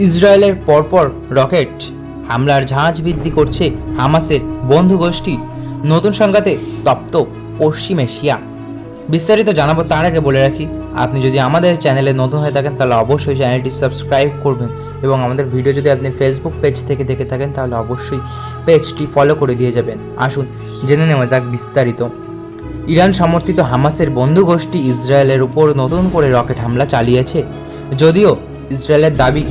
ইসরায়েলের পরপর রকেট হামলার ঝাঁজ বৃদ্ধি করছে হামাসের বন্ধু গোষ্ঠী। নতুন সংঘাতে তপ্ত পশ্চিম এশিয়া। বিস্তারিত জানাবো তার আগে বলে রাখি, আপনি যদি আমাদের চ্যানেলে নতুন হয়ে থাকেন তাহলে অবশ্যই চ্যানেলটি সাবস্ক্রাইব করবেন এবং আমাদের ভিডিও যদি আপনি ফেসবুক পেজ থেকে দেখে থাকেন তাহলে অবশ্যই পেজটি ফলো করে দিয়ে যাবেন। আসুন জেনে নেওয়া যাক বিস্তারিত। ইরান সমর্থিত হামাসের বন্ধু গোষ্ঠী ইসরায়েলের উপর নতুন করে রকেট হামলা চালিয়েছে। যদিও ইসরায়েলের দাবি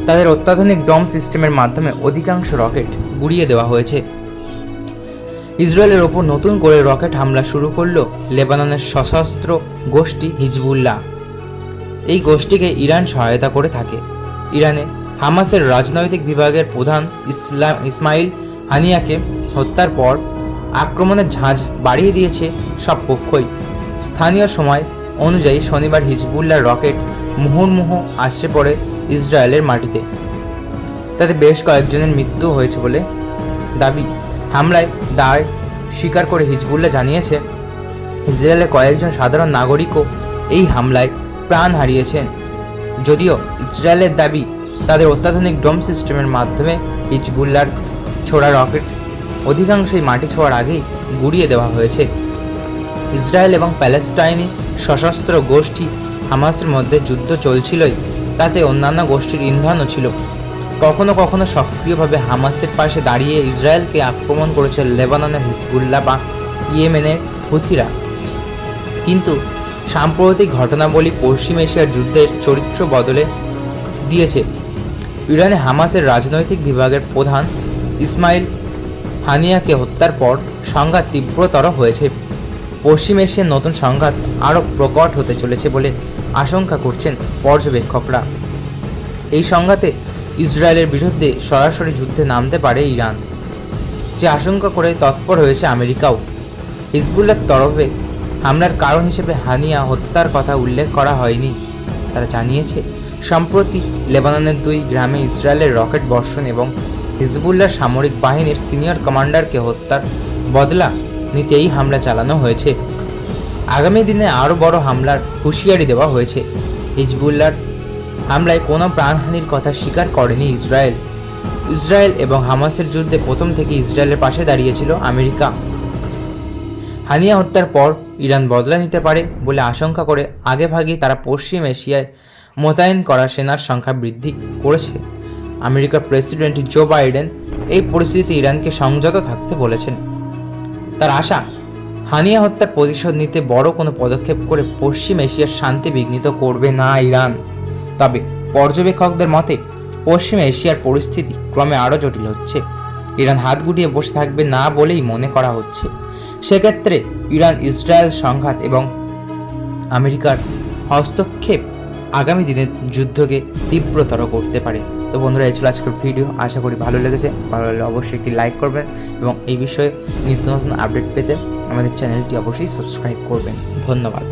তাদের অত্যাধুনিক ডম সিস্টেমের মাধ্যমে অধিকাংশ রকেট গুড়িয়ে দেওয়া হয়েছে। ইসরায়েলের ওপর নতুন করে রকেট হামলা শুরু করল লেবাননের সশস্ত্র গোষ্ঠী হিজবুল্লাহ। এই গোষ্ঠীকে ইরান সহায়তা করে থাকে। ইরানে হামাসের রাজনৈতিক বিভাগের প্রধান ইসমাইল হানিয়াকে হত্যার পর আক্রমণের ঝাঁজ বাড়িয়ে দিয়েছে সব পক্ষই। স্থানীয় সময় অনুযায়ী শনিবার হিজবুল্লাহর রকেট মুহুর্মুহু আছড়ে পড়ে ইসরায়েলের মাটিতে। তাতে বেশ কয়েকজনের মৃত্যু হয়েছে বলে দাবি। হামলায় দায় স্বীকার করে হিজবুল্লাহ জানিয়েছে, ইসরায়েলের কয়েকজন সাধারণ নাগরিকও এই হামলায় প্রাণ হারিয়েছেন। যদিও ইসরায়েলের দাবি তাদের অত্যাধুনিক ডোম সিস্টেমের মাধ্যমে হিজবুল্লাহর ছোড়া রকেট অধিকাংশই মাটি ছোঁয়ার আগেই গুড়িয়ে দেওয়া হয়েছে। ইসরায়েল এবং প্যালেস্টাইনি সশস্ত্র গোষ্ঠী হামাসের মধ্যে যুদ্ধ চলছিলই, তাতে অন্যান্য গোষ্ঠীর ইন্ধনও ছিল। কখনো কখনো সক্রিয়ভাবে হামাসের পাশে দাঁড়িয়ে ইসরায়েলকে আক্রমণ করেছে লেবাননের হিজবুল্লাহ বা ইয়েমেনের হুথিরা। কিন্তু সাম্প্রতিক ঘটনাবলী পশ্চিম এশিয়ার যুদ্ধের চরিত্র বদলে দিয়েছে। ইরানে হামাসের রাজনৈতিক বিভাগের প্রধান ইসমাইল হানিয়াকে হত্যার পর সংঘাত তীব্রতর হয়েছে। পশ্চিম এশিয়ার নতুন সংঘাত আরও প্রকট হতে চলেছে বলে আশঙ্কা করছেন পর্যবেক্ষকরা। এই সংঘাতে ইসরায়েলের বিরুদ্ধে সরাসরি যুদ্ধে নামতে পারে ইরান, যে আশঙ্কা করে তৎপর হয়েছে আমেরিকাও। হিজবুল্লাহর তরফে হামলার কারণ হিসেবে হানিয়া হত্যার কথা উল্লেখ করা হয়নি। তারা জানিয়েছে, সম্প্রতি লেবাননের 2 গ্রামে ইসরায়েলের রকেট বর্ষণ এবং হিজবুল্লাহর সামরিক বাহিনীর সিনিয়র কমান্ডারকে হত্যার বদলা নিতে এই হামলা চালানো হয়েছে। আগামী দিনে আরও বড় হামলার হুঁশিয়ারি দেওয়া হয়েছে। হিজবুল্লাহর হামলায় কোনো প্রাণহানির কথা স্বীকার করেনি ইসরায়েল। ইসরায়েল এবং হামাসের যুদ্ধে প্রথম থেকে ইসরায়েলের পাশে দাঁড়িয়েছিল আমেরিকা। হানিয়া হত্যার পর ইরান বদলা নিতে পারে বলে আশঙ্কা করে আগেভাগেই তারা পশ্চিম এশিয়ায় মোতায়েন করা সেনার সংখ্যা বৃদ্ধি করেছে। আমেরিকার প্রেসিডেন্ট জো বাইডেন এই পরিস্থিতিতে ইরানকে সংযত থাকতে বলেছেন। তার আশা, হানিয়া হত্যার প্রতিশোধ নিতে বড় কোনো পদক্ষেপ করে পশ্চিম এশিয়ার শান্তি বিঘ্নিত করবে না ইরান। তবে পর্যবেক্ষকদের মতে পশ্চিম এশিয়ার পরিস্থিতি ক্রমে আরও জটিল হচ্ছে। ইরান হাত গুটিয়ে বসে থাকবে না বলেই মনে করা হচ্ছে। সেক্ষেত্রে ইরান ইসরায়েল সংঘাত এবং আমেরিকার হস্তক্ষেপ আগামী দিনের যুদ্ধকে তীব্রতর করতে পারে। তো বন্ধুরা, এই ছিল আজকের ভিডিও। আশা করি ভালো লেগেছে। ভালো লাগলে অবশ্যই একটি লাইক করবেন এবং এই বিষয়ে নিত্য নতুন আপডেট পেতে আমাদের চ্যানেলটি অবশ্যই সাবস্ক্রাইব করবেন। ধন্যবাদ।